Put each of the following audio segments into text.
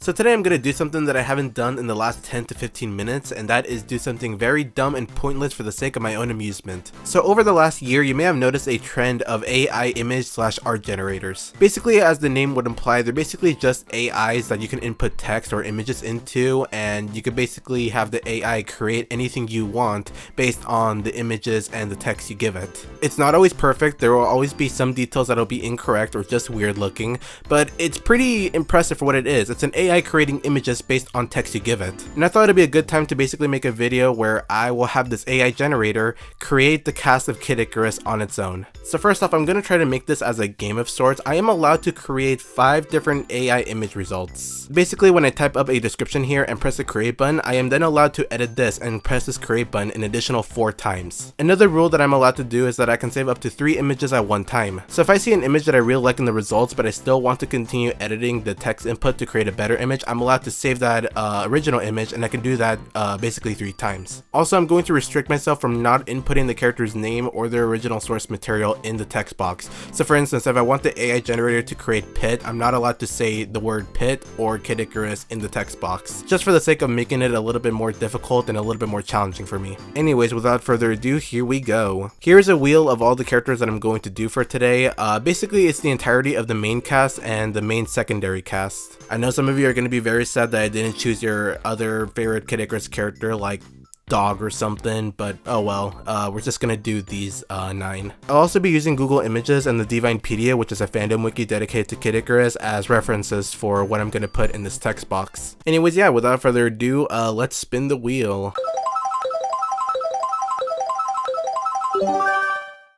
So today I'm going to do something that I haven't done in the last 10 to 15 minutes, and that is do something very dumb and pointless for the sake of my own amusement. So over the last year, you may have noticed a trend of AI image/art generators. Basically, as the name would imply, they're basically just AIs that you can input text or images into, and you could basically have the AI create anything you want based on the images and the text you give it. It's not always perfect, there will always be some details that'll be incorrect or just weird looking, but it's pretty impressive for what it is. It's an AI creating images based on text you give it. And I thought it'd be a good time to basically make a video where I will have this AI generator create the cast of Kid Icarus on its own. So first off, I'm going to try to make this as a game of sorts. I am allowed to create 5 different AI image results. Basically, when I type up a description here and press the create button, I am then allowed to edit this and press this create button an additional 4 times. Another rule that I'm allowed to do is that I can save up to 3 images at one time. So if I see an image that I really like in the results, but I still want to continue editing the text input to create a better image, I'm allowed to save that original image, and I can do that basically 3 times. Also, I'm going to restrict myself from not inputting the character's name or their original source material in the text box. So for instance, if I want the AI generator to create Pit, I'm not allowed to say the word Pit or Kid Icarus in the text box, just for the sake of making it a little bit more difficult and a little bit more challenging for me. Anyways, without further ado, here we go. Here's a wheel of all the characters that I'm going to do for today. Basically, it's the entirety of the main cast and the main secondary cast. I know some of you are going to be very sad that I didn't choose your other favorite Kid Icarus character like Dog or something, but oh well, we're just gonna do these 9. I'll also be using Google Images and the Divinepedia, which is a fandom wiki dedicated to Kid Icarus, as references for what I'm gonna put in this text box. Anyways, yeah, without further ado, let's spin the wheel.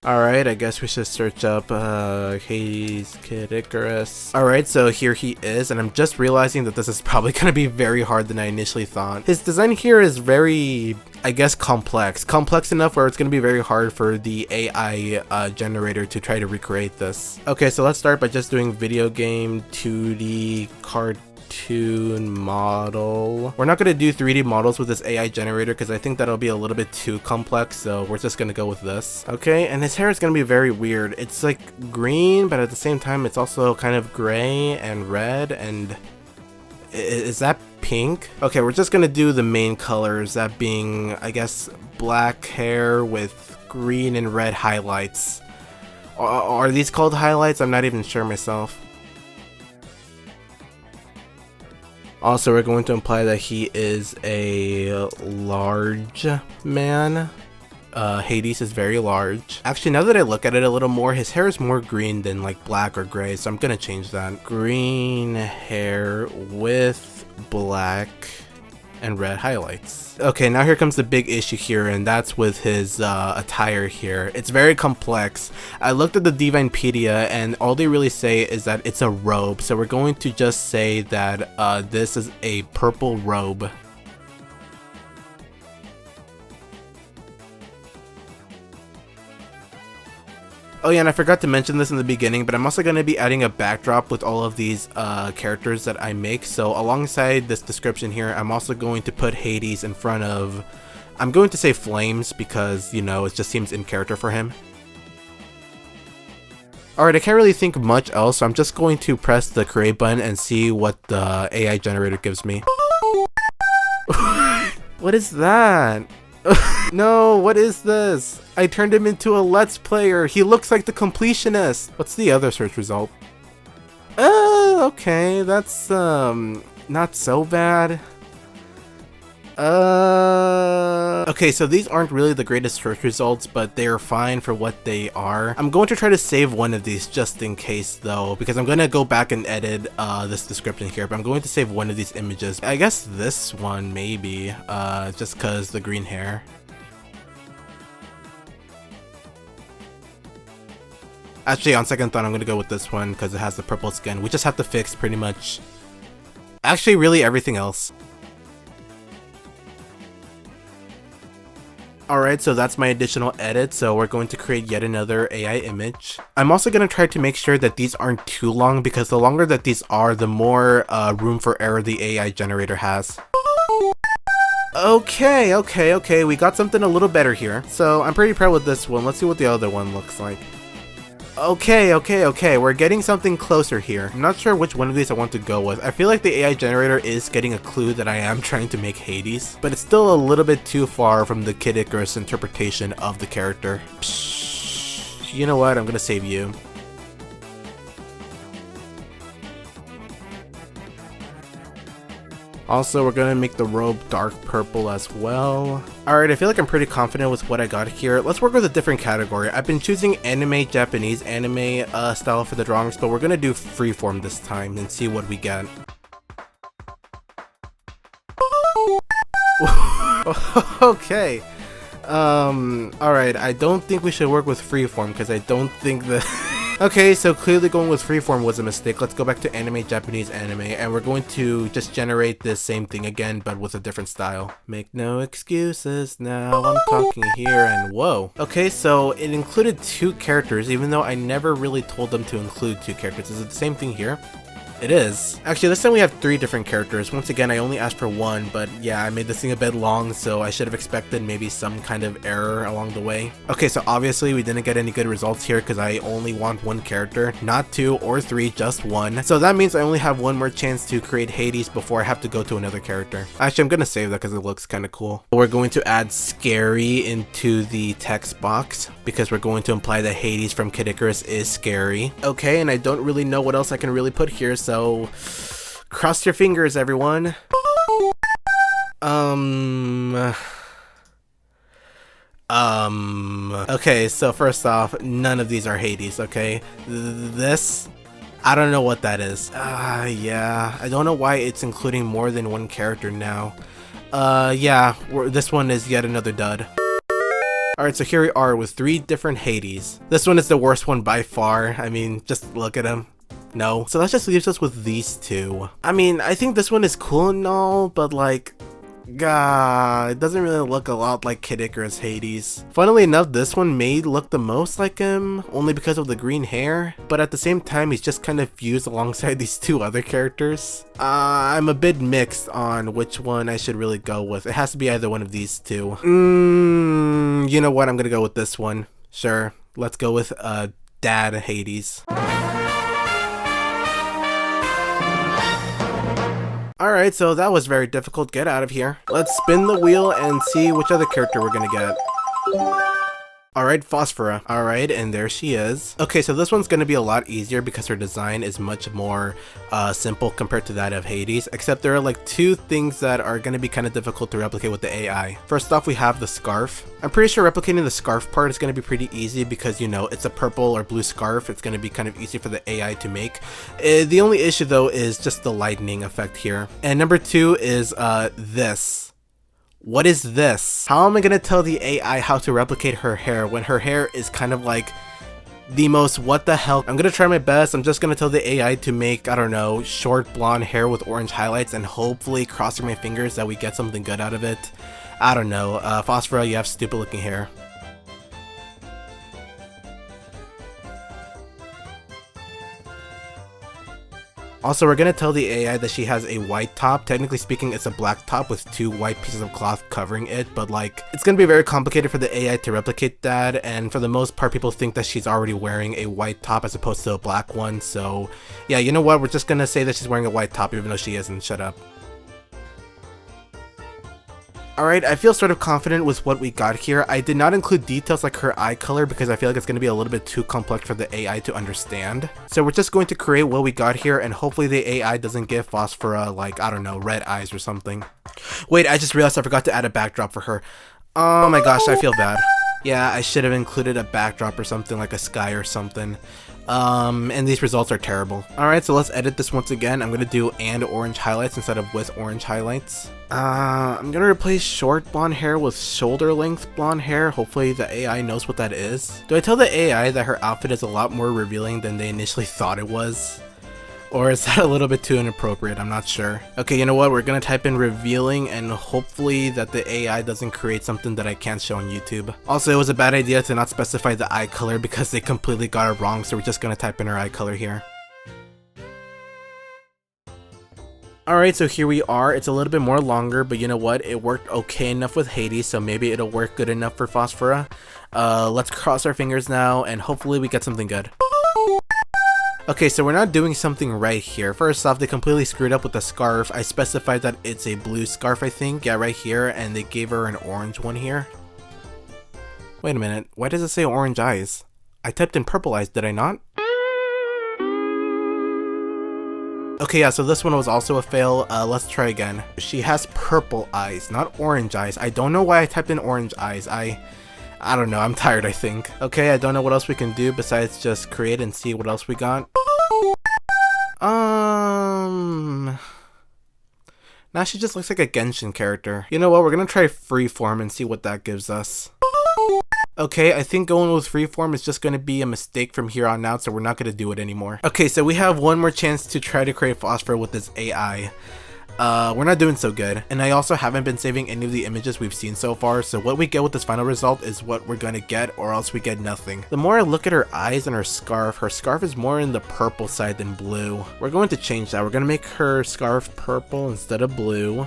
Alright, I guess we should search up Hades Kid Icarus. Alright, so here he is, and I'm just realizing that this is probably gonna be very hard than I initially thought. His design here is very, I guess, complex. Complex enough where it's gonna be very hard for the AI generator to try to recreate this. Okay, so let's start by just doing video game 2D cartoon model. We're not going to do 3D models with this AI generator because I think that'll be a little bit too complex, so we're just going to go with this. Okay, and his hair is going to be very weird. It's like green, but at the same time it's also kind of gray and red, and is that pink? Okay, we're just going to do the main colors, that being, I guess, black hair with green and red highlights. Are these called highlights? I'm not even sure myself. Also, we're going to imply that he is a large man. Hades is very large. Actually, now that I look at it a little more, his hair is more green than like black or gray, so I'm gonna change that. Green hair with black and red highlights. Okay, now here comes the big issue here, and that's with his attire here. It's very complex. I looked at the Divinepedia, and all they really say is that it's a robe, so we're going to just say that this is a purple robe. Oh yeah, and I forgot to mention this in the beginning, but I'm also going to be adding a backdrop with all of these characters that I make. So alongside this description here, I'm also going to put Hades in front of, I'm going to say flames because, you know, it just seems in character for him. Alright, I can't really think much else, so I'm just going to press the create button and see what the AI generator gives me. What is that? No, what is this? I turned him into a Let's Player. He looks like the completionist. What's the other search result? Okay, that's not so bad. Okay, so these aren't really the greatest search results, but they're fine for what they are. I'm going to try to save one of these just in case though, because I'm going to go back and edit this description here, but I'm going to save one of these images. I guess this one maybe, just cause the green hair. Actually, on second thought, I'm going to go with this one because it has the purple skin. We just have to fix pretty much, actually really everything else. Alright, so that's my additional edit, so we're going to create yet another AI image. I'm also going to try to make sure that these aren't too long, because the longer that these are, the more room for error the AI generator has. Okay, we got something a little better here. So I'm pretty proud with this one. Let's see what the other one looks like. Okay, we're getting something closer here. I'm not sure which one of these I want to go with. I feel like the AI generator is getting a clue that I am trying to make Hades, but it's still a little bit too far from the Kid Icarus interpretation of the character. Psh, you know what? I'm gonna save you. Also, we're gonna make the robe dark purple as well. Alright, I feel like I'm pretty confident with what I got here. Let's work with a different category. I've been choosing anime, Japanese anime style for the drawings, but we're gonna do freeform this time and see what we get. Okay. Alright, I don't think we should work with freeform because I don't think that... Okay, so clearly going with freeform was a mistake. Let's go back to anime, Japanese anime, and we're going to just generate this same thing again, but with a different style. Make no excuses now, I'm talking here, and whoa. Okay, so it included 2 characters, even though I never really told them to include 2 characters. Is it the same thing here? It is. Actually, this time we have 3 different characters. Once again, I only asked for 1, but yeah, I made this thing a bit long, so I should have expected maybe some kind of error along the way. Okay, so obviously we didn't get any good results here because I only want 1 character, not 2 or 3, just 1. So that means I only have 1 more chance to create Hades before I have to go to another character. Actually, I'm gonna save that because it looks kind of cool. We're going to add scary into the text box because we're going to imply that Hades from Kid Icarus is scary. Okay, and I don't really know what else I can really put here, so cross your fingers, everyone. Okay, so first off, none of these are Hades, okay? This, I don't know what that is. Yeah, I don't know why it's including more than 1 character now. Yeah, this one is yet another dud. Alright, so here we are with 3 different Hades. This one is the worst one by far. I mean, just look at him. No. So that just leaves us with these 2. I mean, I think this one is cool and all, but like, it doesn't really look a lot like Kid Icarus Hades. Funnily enough, this one may look the most like him, only because of the green hair, but at the same time, he's just kind of fused alongside these 2 other characters. I'm a bit mixed on which one I should really go with. It has to be either one of these 2. You know what? I'm gonna go with this one. Sure. Let's go with, Dad Hades. Alright, so that was very difficult. Get out of here. Let's spin the wheel and see which other character we're gonna get. Alright, Phosphora. Alright, and there she is. Okay, so this one's gonna be a lot easier because her design is much more simple compared to that of Hades, except there are like 2 things that are gonna be kind of difficult to replicate with the AI. First off, we have the scarf. I'm pretty sure replicating the scarf part is gonna be pretty easy because, you know, it's a purple or blue scarf. It's gonna be kind of easy for the AI to make. The only issue though is just the lightning effect here. And number 2 is this. What is this? How am I gonna tell the AI how to replicate her hair when her hair is kind of like the most what the hell? I'm gonna try my best. I'm just gonna tell the AI to make, I don't know, short blonde hair with orange highlights and hopefully crossing my fingers that we get something good out of it. I don't know. Phosphora, you have stupid looking hair. Also, we're gonna tell the AI that she has a white top. Technically speaking, it's a black top with 2 white pieces of cloth covering it, but like, it's gonna be very complicated for the AI to replicate that, and for the most part, people think that she's already wearing a white top as opposed to a black one, so yeah, you know what, we're just gonna say that she's wearing a white top even though she isn't. Shut up. Alright, I feel sort of confident with what we got here. I did not include details like her eye color because I feel like it's going to be a little bit too complex for the AI to understand. So we're just going to create what we got here and hopefully the AI doesn't give Phosphora like, I don't know, red eyes or something. Wait, I just realized I forgot to add a backdrop for her. Oh my gosh, I feel bad. Yeah, I should have included a backdrop or something like a sky or something. And these results are terrible. Alright, so let's edit this once again. I'm gonna do and orange highlights instead of with orange highlights. I'm gonna replace short blonde hair with shoulder length blonde hair. Hopefully the AI knows what that is. Do I tell the AI that her outfit is a lot more revealing than they initially thought it was? Or is that a little bit too inappropriate? I'm not sure. Okay, you know what? We're gonna type in revealing and hopefully that the AI doesn't create something that I can't show on YouTube. Also, it was a bad idea to not specify the eye color because they completely got it wrong, so we're just gonna type in our eye color here. Alright, so here we are. It's a little bit more longer, but you know what? It worked okay enough with Hades, so maybe it'll work good enough for Phosphora. Let's cross our fingers now, and hopefully we get something good. Okay, so we're not doing something right here. First off, they completely screwed up with the scarf. I specified that it's a blue scarf, I think. Yeah, right here, and they gave her an orange one here. Wait a minute, why does it say orange eyes? I typed in purple eyes, did I not? Okay, yeah, so this one was also a fail. Let's try again. She has purple eyes, not orange eyes. I don't know why I typed in orange eyes. I don't know, I'm tired, I think. Okay, I don't know what else we can do besides just create and see what else we got. Now she just looks like a Genshin character. You know what, we're gonna try freeform and see what that gives us. Okay, I think going with freeform is just going to be a mistake from here on out, so we're not going to do it anymore. Okay, so we have one more chance to try to create phosphor with this AI. We're not doing so good, and I also haven't been saving any of the images we've seen so far, so what we get with this final result is what we're going to get, or else we get nothing. The more I look at her eyes and her scarf is more in the purple side than blue. We're going to change that. We're going to make her scarf purple instead of blue.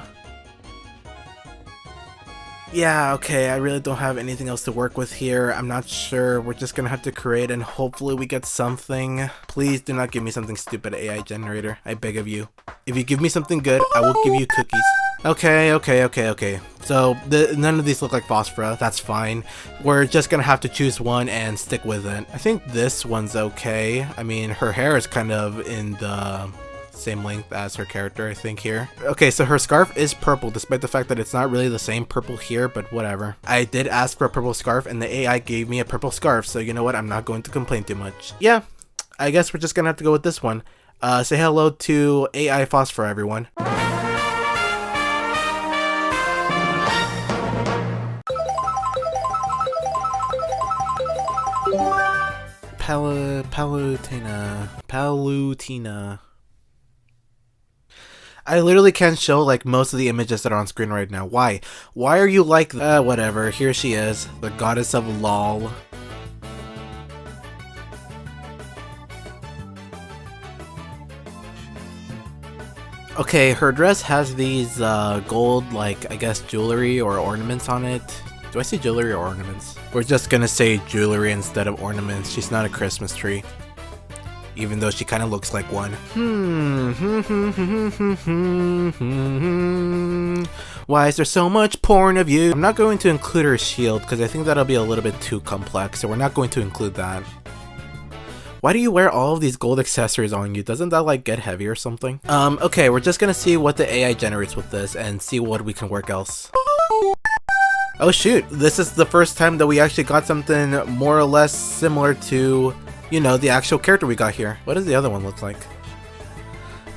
Yeah, okay, I really don't have anything else to work with here. I'm not sure. We're just gonna have to create and hopefully we get something. Please do not give me something stupid, AI generator. I beg of you. If you give me something good, I will give you cookies. Okay. So, none of these look like Phosphora. That's fine. We're just gonna have to choose one and stick with it. I think this one's okay. I mean, her hair is kind of in the same length as her character, I think, here. Okay, so her scarf is purple, despite the fact that it's not really the same purple here, but whatever. I did ask for a purple scarf, and the AI gave me a purple scarf, so you know what? I'm not going to complain too much. Yeah, I guess we're just gonna have to go with this one. Say hello to AI Phosphor, everyone. Palutina. I literally can't show like most of the images that are on screen right now. Why? Why are you like whatever. Here she is, the goddess of LOL. Okay, her dress has these gold, like, I guess jewelry or ornaments on it. Do I say jewelry or ornaments? We're just gonna say jewelry instead of ornaments. She's not a Christmas tree. Even though she kind of looks like one. Why is there so much porn of you? I'm not going to include her shield because I think that'll be a little bit too complex, so we're not going to include that. Why do you wear all of these gold accessories on you? Doesn't that like get heavy or something? Okay, we're just gonna see what the AI generates with this and see what we can work else. Oh shoot, this is the first time that we actually got something more or less similar to, you know, the actual character we got here. What does the other one look like?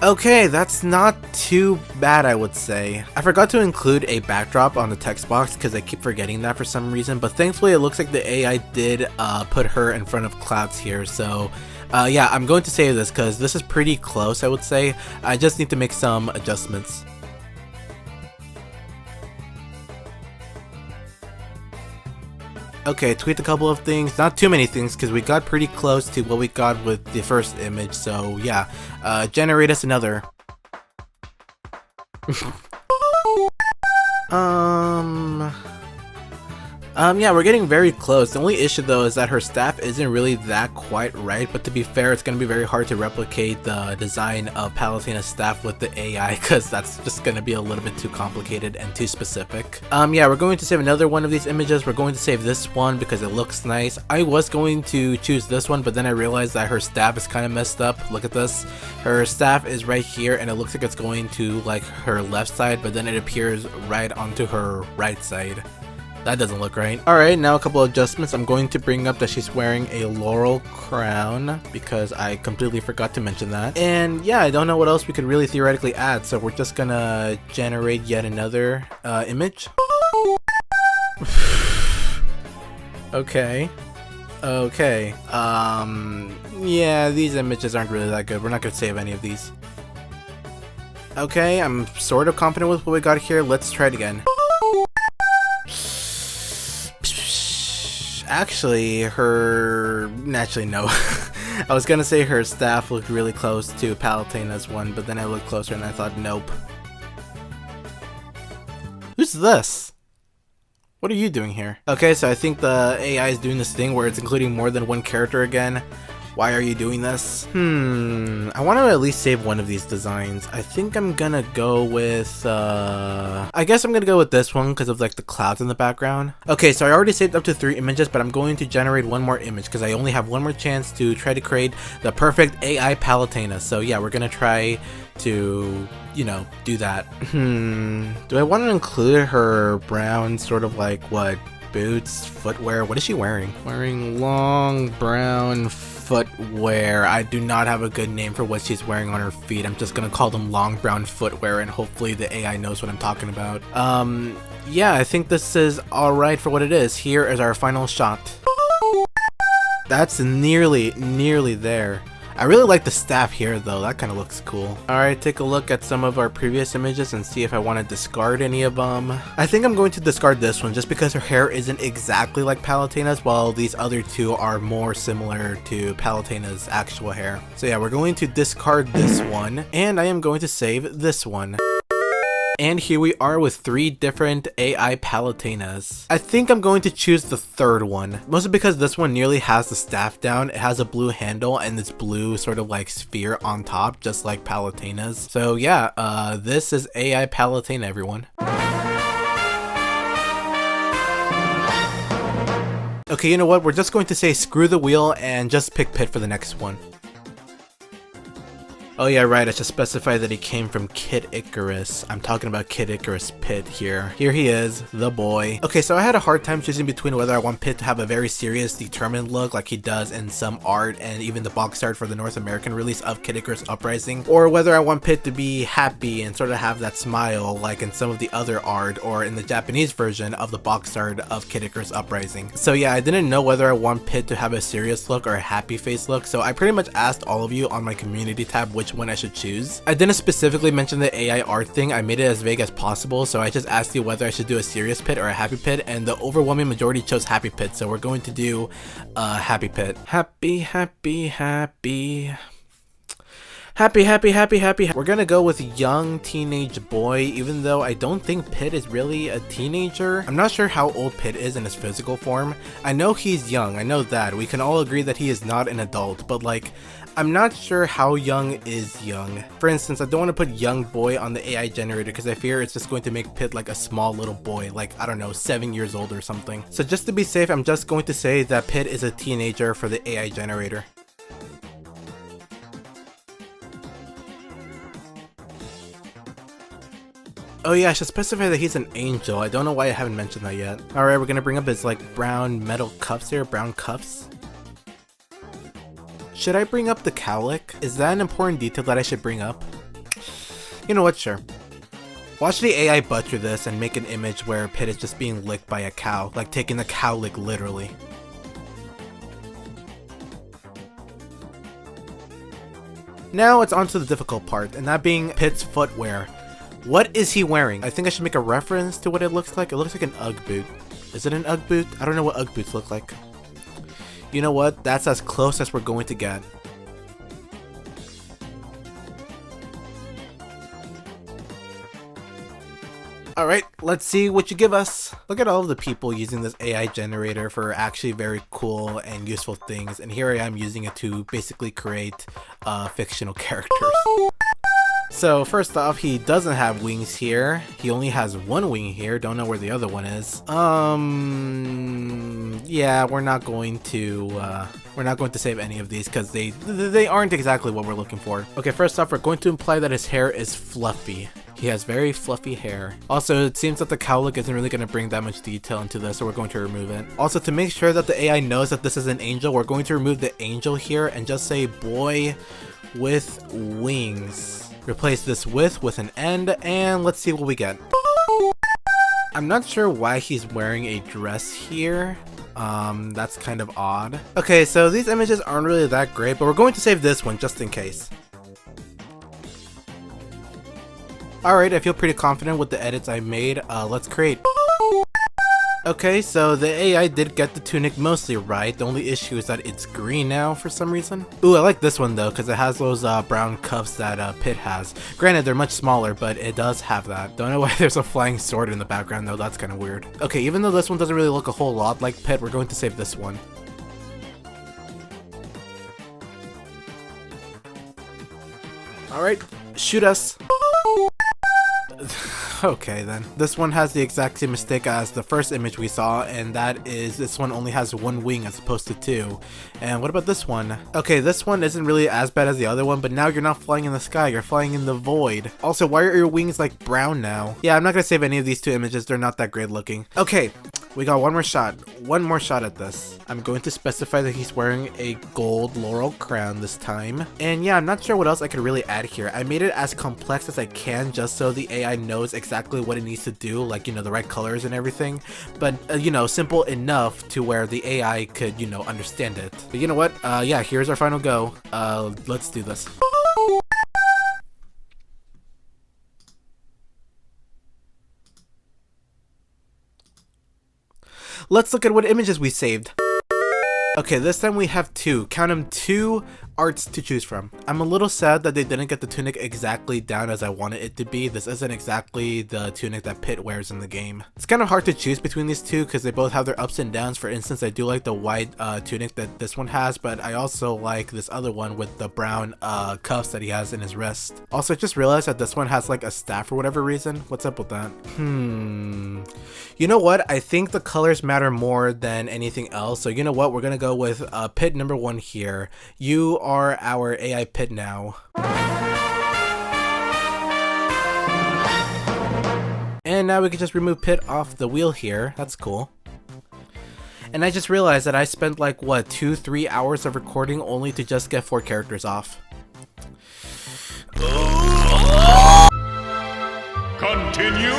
Okay, that's not too bad, I would say. I forgot to include a backdrop on the text box because I keep forgetting that for some reason, but thankfully it looks like the AI did put her in front of clouds here, so yeah, I'm going to save this because this is pretty close, I would say. I just need to make some adjustments. Okay, tweak a couple of things, not too many things because we got pretty close to what we got with the first image, so yeah, generate us another. Yeah, we're getting very close. The only issue though is that her staff isn't really that quite right, but to be fair, it's gonna be very hard to replicate the design of Palatina's staff with the AI because that's just gonna be a little bit too complicated and too specific. Yeah, we're going to save another one of these images. We're going to save this one because it looks nice. I was going to choose this one, but then I realized that her staff is kind of messed up. Look at this. Her staff is right here and it looks like it's going to like her left side, but then it appears right onto her right side. That doesn't look right. Alright, now a couple of adjustments. I'm going to bring up that she's wearing a laurel crown because I completely forgot to mention that. And yeah, I don't know what else we could really theoretically add, so we're just gonna generate yet another image. Okay. Yeah, these images aren't really that good. We're not gonna save any of these. Okay, I'm sort of confident with what we got here. Let's try it again. Actually, no. I was gonna say her staff looked really close to Palatina's one, but then I looked closer and I thought, nope. Who's this? What are you doing here? Okay, so I think the AI is doing this thing where it's including more than one character again. Why are you doing this? I want to at least save one of these designs. I think I'm gonna go with, I guess I'm gonna go with this one because of like the clouds in the background. Okay, so I already saved up to 3 images, but I'm going to generate one more image because I only have one more chance to try to create the perfect AI Palutena. So yeah, we're gonna try to, you know, do that. Do I want to include her brown sort of like what? Boots, footwear? What is she wearing? Wearing long brown footwear. I do not have a good name for what she's wearing on her feet. I'm just gonna call them long brown footwear and hopefully the AI knows what I'm talking about. Yeah, I think this is alright for what it is. Here is our final shot. That's nearly there. I really like the staff here though, that kind of looks cool. Alright, take a look at some of our previous images and see if I want to discard any of them. I think I'm going to discard this one just because her hair isn't exactly like Palutena's, while these other two are more similar to Palutena's actual hair. So yeah, we're going to discard this one, and I am going to save this one. And here we are with 3 different AI Palutenas. I think I'm going to choose the third one, mostly because this one nearly has the staff down. It has a blue handle and this blue sort of like sphere on top, just like Palutena's. So yeah, this is AI Palutena, everyone. Okay, you know what? We're just going to say screw the wheel and just pick Pit for the next one. Oh yeah, right, I should specify that he came from Kid Icarus. I'm talking about Kid Icarus Pit here. Here he is, the boy. Okay, so I had a hard time choosing between whether I want Pit to have a very serious, determined look like he does in some art and even the box art for the North American release of Kid Icarus Uprising, or whether I want Pit to be happy and sort of have that smile like in some of the other art or in the Japanese version of the box art of Kid Icarus Uprising. So yeah, I didn't know whether I want Pit to have a serious look or a happy face look, so I pretty much asked all of you on my community tab which one I should choose. I didn't specifically mention the AI art thing. I made it as vague as possible, so I just asked you whether I should do a serious Pit or a happy Pit, and the overwhelming majority chose happy Pit, so we're going to do happy Pit. Happy. We're gonna go with young teenage boy, even though I don't think Pit is really a teenager. I'm not sure how old Pit is in his physical form. I know he's young, I know that. We can all agree that he is not an adult, but like, I'm not sure how young is young. For instance, I don't want to put young boy on the AI generator because I fear it's just going to make Pit like a small little boy, like, I don't know, 7 years old or something. So just to be safe, I'm just going to say that Pit is a teenager for the AI generator. Oh yeah, I should specify that he's an angel. I don't know why I haven't mentioned that yet. Alright, we're gonna bring up his like brown metal cuffs here, brown cuffs. Should I bring up the cowlick? Is that an important detail that I should bring up? You know what, sure. Watch the AI butcher this and make an image where Pit is just being licked by a cow, like taking the cowlick literally. Now it's on to the difficult part, and that being Pit's footwear. What is he wearing? I think I should make a reference to what it looks like. It looks like an Ugg boot. Is it an Ugg boot? I don't know what Ugg boots look like. You know what? That's as close as we're going to get. Alright, let's see what you give us. Look at all of the people using this AI generator for actually very cool and useful things, and here I am using it to basically create fictional characters. So first off, he doesn't have wings here. He only has one wing here. Don't know where the other one is. Yeah, we're not going to save any of these because they aren't exactly what we're looking for. Okay, first off, we're going to imply that his hair is fluffy. He has very fluffy hair. Also, it seems that the cowlick isn't really going to bring that much detail into this, so we're going to remove it. Also, to make sure that the AI knows that this is an angel, we're going to remove the angel here and just say boy with wings. Replace this with an end, and let's see what we get. I'm not sure why he's wearing a dress here. That's kind of odd. Okay, so these images aren't really that great, but we're going to save this one just in case. Alright, I feel pretty confident with the edits I made. Let's create. Okay, so the AI did get the tunic mostly right. The only issue is that it's green now for some reason. Ooh, I like this one though, because it has those brown cuffs that Pit has. Granted, they're much smaller, but it does have that. Don't know why there's a flying sword in the background though, that's kind of weird. Okay, even though this one doesn't really look a whole lot like Pit, we're going to save this one. Alright, shoot us. Okay then. This one has the exact same mistake as the first image we saw, and that is this one only has one wing as opposed to two. And what about this one? Okay, this one isn't really as bad as the other one, but now you're not flying in the sky, you're flying in the void. Also, why are your wings like brown now? Yeah, I'm not gonna save any of these two images, they're not that great looking. Okay, we got one more shot at this. I'm going to specify that he's wearing a gold laurel crown this time. And yeah, I'm not sure what else I could really add here. I made it as complex as I can just so the AI knows exactly what it needs to do, like, you know, the right colors and everything. But, you know, simple enough to where the AI could, you know, understand it. But you know what? Yeah, here's our final go. Let's do this. Let's look at what images we saved. Okay, this time we have two. Count them, two arts to choose from. I'm a little sad that they didn't get the tunic exactly down as I wanted it to be. This isn't exactly the tunic that Pit wears in the game. It's kind of hard to choose between these two because they both have their ups and downs. For instance, I do like the white tunic that this one has, but I also like this other one with the brown cuffs that he has in his wrist. Also, I just realized that this one has like a staff for whatever reason. What's up with that? You know what? I think the colors matter more than anything else. So you know what? We're gonna go with Pit number 1 here. You are our AI Pit now. And now we can just remove Pit off the wheel here. That's cool. And I just realized that I spent like, what, 2-3 hours of recording only to just get 4 characters off. Continue.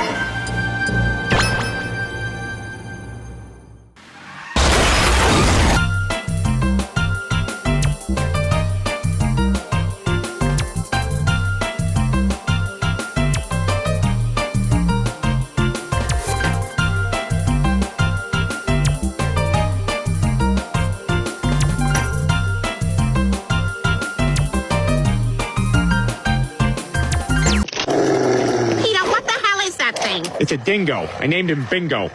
Peter, what the hell is that thing? It's a dingo. I named him Bingo.